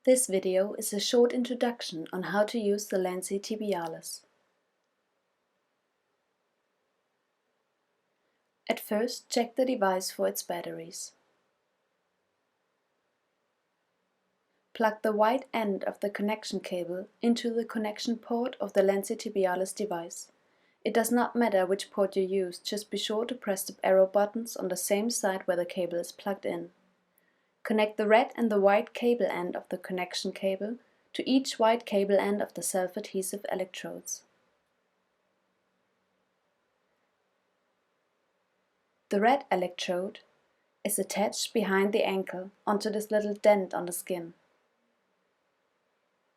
This video is a short introduction on how to use the LANCY Tibialis. At first, check the device for its batteries. Plug the white end of the connection cable into the connection port of the LANCY Tibialis device. It does not matter which port you use, just be sure to press the arrow buttons on the same side where the cable is plugged in. Connect the red and the white cable end of the connection cable to each white cable end of the self-adhesive electrodes. The red electrode is attached behind the ankle onto this little dent on the skin.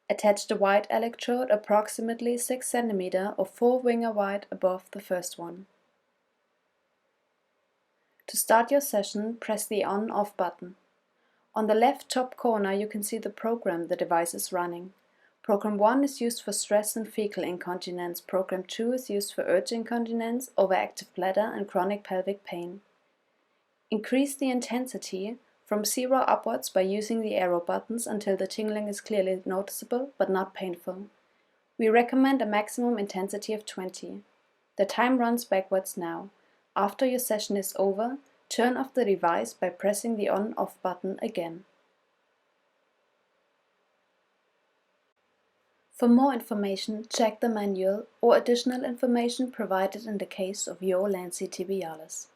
Attach the white electrode approximately 6 cm or 4 finger wide above the first one. To start your session, press the on-off button. On the left top corner you can see the program the device is running. Program 1 is used for stress and fecal incontinence. Program 2 is used for urge incontinence, overactive bladder and chronic pelvic pain. Increase the intensity from 0 upwards by using the arrow buttons until the tingling is clearly noticeable but not painful. We recommend a maximum intensity of 20. The time runs backwards now. After your session is over, turn off the device by pressing the on-off button again. For more information, check the manual or additional information provided in the case of your LANCY Tibialis.